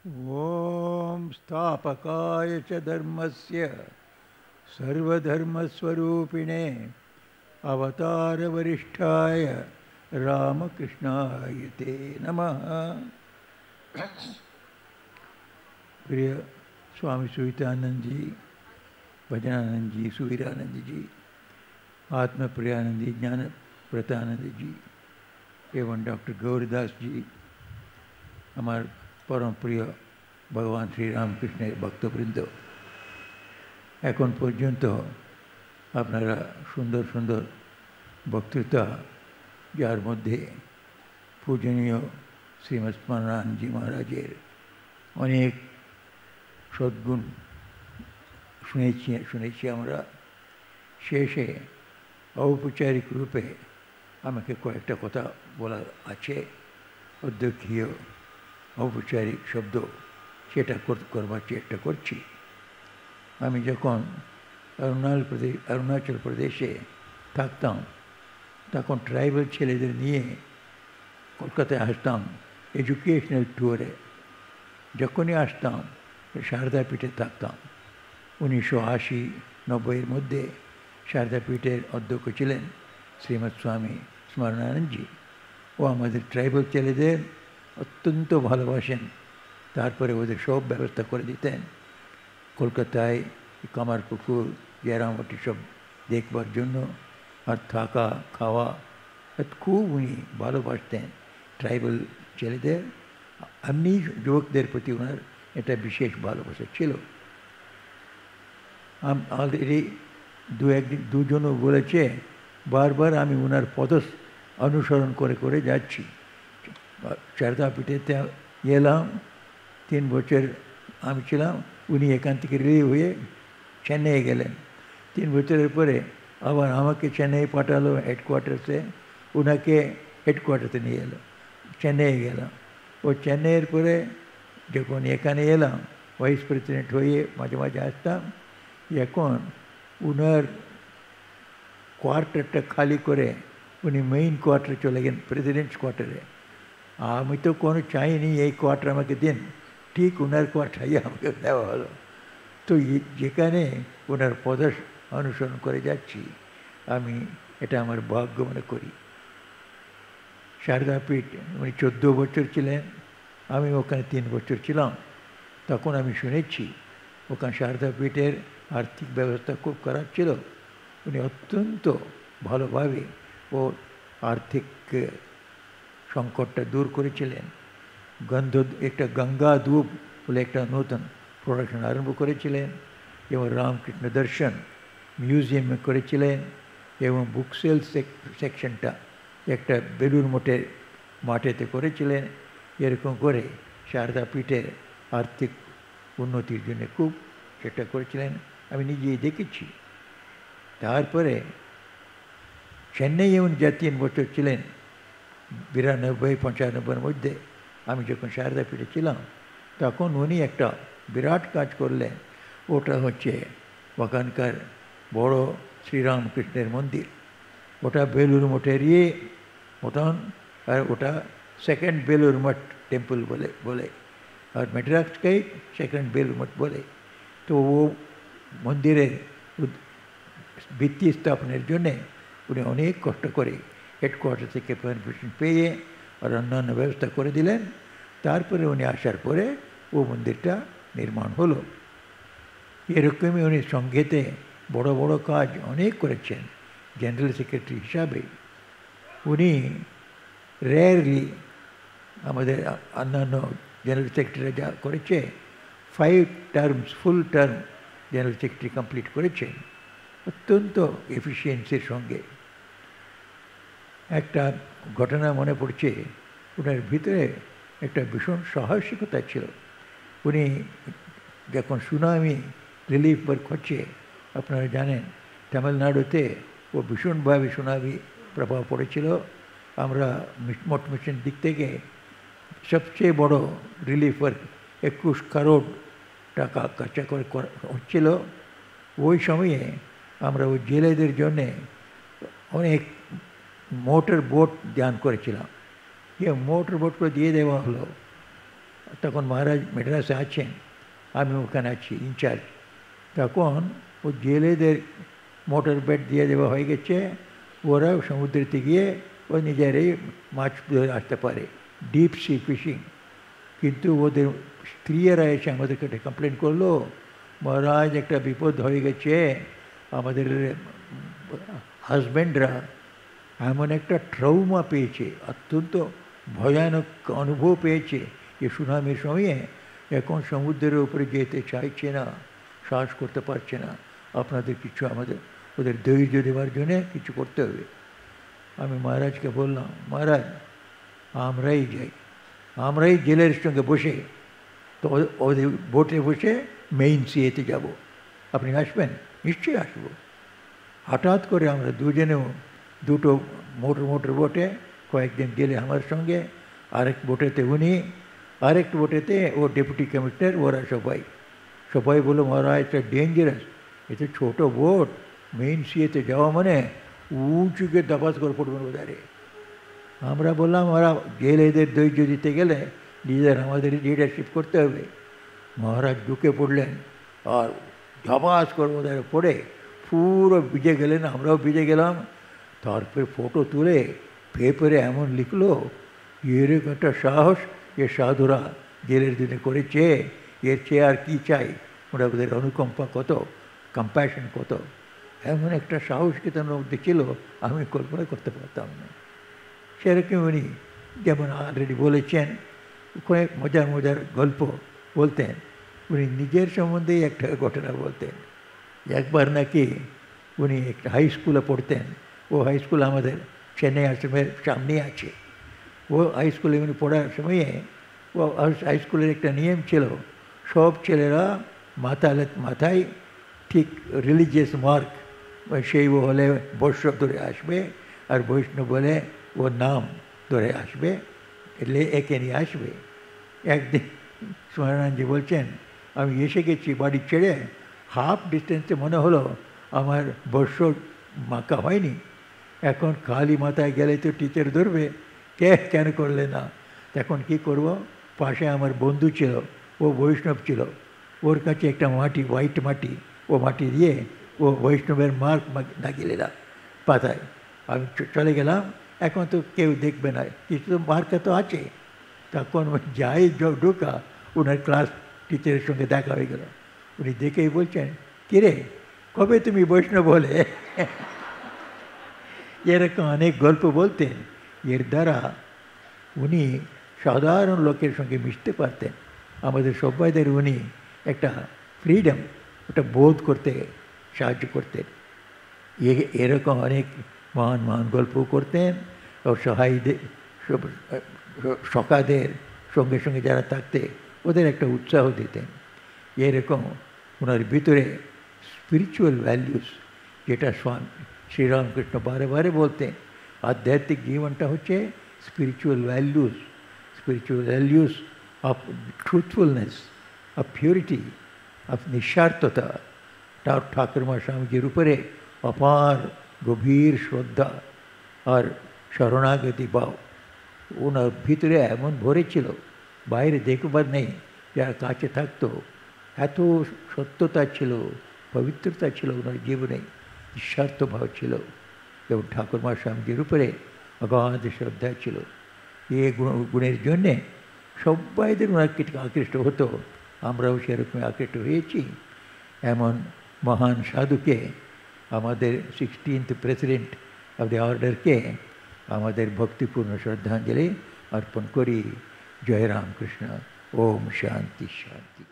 ॐ स्थापकाय च धर्मस्य सर्वधर्मस्वरूपिणे अवतारवरिष्ठाय रामकृष्णाय ते नमः। प्रिय स्वामी सुवितानंद जी, भजनानंद जी, सुवीरानंद जी, आत्मप्रियानंद जी, ज्ञान प्रतानंद जी एवं डॉक्टर गौरीदास जी, हमारे परम प्रिय भगवान श्री रामकृष्णের ভক্তবৃন্দ, এখন পর্যন্ত আপনারা সুন্দর সুন্দর বক্তৃতা, যার মধ্যে পূজনীয় শ্রীমৎ স্মরণানন্দজি মহারাজের অনেক সদ্গুণ শুনেছি আমরা। শেষে ঔপচারিক রূপে আমাকে কয়েকটা কথা বলার আছে, অধ্যক্ষীয় ঔপচারিক শব্দ, সেটা করবার চেষ্টা করছি। আমি যখন অরুণাচল প্রদেশে থাকতাম, তখন ট্রাইবাল ছেলেদের নিয়ে কলকাতায় আসতাম এডুকেশনাল ট্যুরে। যখনই আসতাম শারদাপীঠে থাকতাম। 1980-90-এর মধ্যে শারদাপীঠের অধ্যক্ষ ছিলেন শ্রীমৎ স্বামী স্মরণানন্দজি। ও আমাদের ট্রাইবাল ছেলেদের অত্যন্ত ভালোবাসেন। তারপরে ওদের সব ব্যবস্থা করে দিতেন। কলকাতায় কামারপুকুর, জয়রামবাটি সব দেখবার জন্য, আর থাকা খাওয়া খুব উনি ভালোবাসতেন ট্রাইবাল ছেলেদের। এমনি যুবকদের প্রতি ওনার এটা বিশেষ ভালোবাসা ছিল। অলরেডি দুজনও বলেছে, বারবার আমি ওনার পদ অনুসরণ করে করে যাচ্ছি। শারদাপীঠেতে এলাম, 3 বছর আমি ছিলাম। উনি এখান থেকে রিলিভ হয়ে চেন্নাই গেলেন। 3 বছরের পরে আবার আমাকে চেন্নাই পাঠালো হেডকোয়ার্টার্সে, ওনাকে হেডকোয়ার্টার্সে নিয়ে এলো, চেন্নাই গেলাম। ও চেন্নাইয়ের পরে যখন এখানে এলাম, ভাইস প্রেসিডেন্ট হয়ে মাঝে মাঝে আসতাম। এখন ওনার কোয়ার্টারটা খালি করে উনি মেইন কোয়ার্টারে চলে গেলেন, প্রেসিডেন্টস কোয়ার্টারে। আমি তো কোনো চাইনি এই কোয়ার্টার আমাকে দিন, ঠিক ওনার কোয়ার্টারই আমাকে দেওয়া হলো। তো যেখানে ওনার পদ অনুসরণ করে যাচ্ছি, আমি এটা আমার ভাগ্য মনে করি। শারদাপীঠ উনি 14 বছর ছিলেন, আমি ওখানে 3 বছর ছিলাম। তখন আমি শুনেছি ওখানে শারদাপীঠের আর্থিক ব্যবস্থা খুব খারাপ ছিল। উনি অত্যন্ত ভালোভাবে ও আর্থিক সংকটটা দূর করেছিলেন। একটা গঙ্গা ধূপ বলে একটা নতুন প্রোডাকশন আরম্ভ করেছিলেন, এবং রামকৃষ্ণ দর্শন মিউজিয়াম করেছিলেন, এবং বুক সেল সেকশনটা একটা বেলুর মঠের মাঠেতে করেছিলেন। এরকম করে শারদাপীঠের আর্থিক উন্নতির জন্য খুব চেষ্টা করেছিলেন, আমি নিজেই দেখেছি। তারপরে চেন্নাইয়ে উনি যা 3 বছর ছিলেন, 92-95-এর মধ্যে, আমি যখন শারদাপীঠে ছিলাম, তখন উনি একটা বিরাট কাজ করলেন। ওটা হচ্ছে ওখানকার বড় শ্রীরামকৃষ্ণের মন্দির। ওটা বেলুর মঠেরই মতন, আর ওটা সেকেন্ড বেলুর মঠ টেম্পল বলে, আর মেড্রাসকেই সেকেন্ড বেলুর মঠ বলে। তো ও মন্দিরের ভিত্তি স্থাপনের জন্যে উনি অনেক কষ্ট করে হেডকোয়ার্টার থেকে পারমিশন পেয়ে আর অন্যান্য ব্যবস্থা করে দিলেন। তারপরে উনি আসার পরে ও মন্দিরটা নির্মাণ হলো। এরকমই উনি সংঘেতে বড় বড় কাজ অনেক করেছেন। জেনারেল সেক্রেটারি হিসাবে উনি রেয়ারলি, আমাদের অন্যান্য জেনারেল সেক্রেটারি যা করেছে, 5 টার্মস, ফুল টার্ম জেনারেল সেক্রেটারি কমপ্লিট করেছেন অত্যন্ত এফিসিয়েন্সির সঙ্গে। একটা ঘটনা মনে পড়ছে, ওনার ভিতরে একটা ভীষণ সাহসিকতা ছিল। উনি যখন সুনামি রিলিফ ওয়ার্ক হচ্ছে, আপনারা জানেন তামিলনাড়ুতে ও ভীষণভাবে সুনামি প্রভাব পড়েছিল। আমরা মঠ মিশন দিক থেকে সবচেয়ে বড় রিলিফ ওয়ার্ক 21 করোড় টাকা খরচা করে হচ্ছিল। ওই সময়ে আমরা ওই জেলেদের জন্যে অনেক মোটর বোট দান করেছিলাম। মোটর বোটগুলো দিয়ে দেওয়া হলো। তখন মহারাজ মেড্রাসে আছেন, আমি ওখানে আছি ইনচার্জ। তখন ও জেলেদের মোটর বেড দিয়ে দেওয়া হয়ে গেছে, ওরা সমুদ্রেতে গিয়ে ও নিজেরাই মাছ ধরে আসতে পারে, ডিপ সি ফিশিং। কিন্তু ওদের স্ত্রীরা এসে আমাদের কাছে কমপ্লেন করলো, মহারাজ একটা বিপদ হয়ে গেছে, আমাদের হাজব্যান্ডরা এমন একটা ট্রৌমা পেয়েছে, অত্যন্ত ভয়ানক অনুভব পেয়েছে যে সুনামির সময়ে এখন সমুদ্রের উপরে যেতে চাইছে না, সাহস করতে পারছে না। আপনাদের কিছু আমাদের ওদের ধৈর্য দেওয়ার জন্যে কিছু করতে হবে। আমি মহারাজকে বললাম, মহারাজ আমরাই যাই, আমরাই জেলের সঙ্গে বসে তো ওদের বোটে বসে মেইন সিয়েতে যাব, আপনি আসবেন? নিশ্চয়ই আসবো। হঠাৎ করে আমরা দুজনেও দুটো মোটর বোটে, কয়েকজন গেলে আমার সঙ্গে, আরেক বোটেতে উনি, আরেক বোটেতে ও ডেপুটি কমিশনার, ওরা সবাই বললো, মহারাজ এটা ডেঞ্জারাস, এটা ছোটো বোট, মেইন সিয়েতে যাওয়া মানে উঁচুকে দাবাজ করে পড়বেন ওধারে। আমরা বললাম, ওরা জেলেদের ধৈর্য দিতে গেলে নিজেদের আমাদের লিডারশিপ করতে হবে। মহারাজ ঢুকে পড়লেন আর ধাবাস করে ওদের পড়ে পুরো ভিজে গেলেন, আমরাও ভিজে গেলাম। তারপরে ফটো তুলে পেপারে এমন লিখলো, এরকম একটা সাহস যে সাধুরা জেলের দিনে করেছে, এর চেয়ে আর কী চাই। ওরা ওদের অনুকম্পা কত, কম্প্যাশন কত, এমন একটা সাহসকে তার মধ্যে ছিল, আমি কল্পনা করতে পারতাম না। সেরকম উনি যেমন অলরেডি বলেছেন, কয়েক মজার গল্প বলতেন। উনি নিজের সম্বন্ধেই একটা ঘটনা বলতেন। একবার নাকি উনি একটা হাই স্কুলে পড়তেন, ও হাই স্কুল আমাদের চেন্নাই আশ্রমের সামনে আছে। ও হাই স্কুলে উনি পড়ার সময়ে ও হাই স্কুলের একটা নিয়ম ছিল, সব ছেলেরা মাথায় ঠিক রিলিজিয়াস মার্ক, সেই ও হলে বৈষ্ণব ধরে আসবে, আর বৈষ্ণব বলে ওর নাম ধরে আসবে, এলে একে নিয়ে আসবে। একদিন সোনারায়ণজি বলছেন, আমি এসে গেছি বাড়ি ছেড়ে, হাফ ডিস্টেন্সে মনে হলো আমার বর্ষ মাখা হয়নি, এখন খালি মাথায় গেলে তো টিচার ধরবে, কেন করলে না। এখন কি করব, পাশে আমার বন্ধু ছিল, ও বৈষ্ণব ছিল, ওর কাছে একটা মাটি, হোয়াইট মাটি, ও মাটি দিয়ে ও বৈষ্ণবের মার্ক লাগিয়ে দাও পাতায়। আমি চলে গেলাম, এখন তো কেউ দেখবে না, কিছু তো মার্কা তো আছে। তখন যাই ঢোকা, ওনার ক্লাস টিচারের সঙ্গে দেখা হয়ে গেল। উনি দেখেই বলছেন, কিরে কবে তুমি বৈষ্ণব হলে? এরকম অনেক গল্প বলতেন। এর দ্বারা উনি সাধারণ লোকের সঙ্গে মিশতে পারতেন। আমাদের সবাইদের উনি একটা ফ্রিডম, ওটা বোধ করতে সাহায্য করতেন। এরকম অনেক মহান গল্প করতেন। ও সখাদের সঙ্গে যারা থাকতে ওদের একটা উৎসাহ দিতেন। এরকম ওনার ভিতরে স্পিরিচুয়াল ভ্যালিউস, যেটা শ্রীরামকৃষ্ণ বারে বলতেন, আধ্যাত্মিক জীবনটা হচ্ছে spiritual values of truthfulness, of purity, of নিঃস্বার্থতা। ঠাকুরমা স্বামীজির উপরে অপার গভীর শ্রদ্ধা আর শরণাগতি ভাব ওনার ভিতরে এমন ভরে ছিল, বাইরে দেখবার নেই। যারা কাছে থাকতো, এত সত্যতা ছিল, পবিত্রতা ছিল ওনার জীবনে, নিঃস্বার্থ ভাব ছিল, এবং ঠাকুরমা স্বামীজির উপরে অগাধ শ্রদ্ধা ছিল। এই গুণের জন্যে সবাইদের ওনার আকৃষ্ট হতো, আমরাও সেরকম আকৃষ্ট হয়েছি। এমন মহান সাধুকে, আমাদের 16th প্রেসিডেন্ট অফ দ্য অর্ডারকে আমাদের ভক্তিপূর্ণ শ্রদ্ধাঞ্জলি অর্পণ করি। জয় রামকৃষ্ণ। ওম শান্তি শান্তি।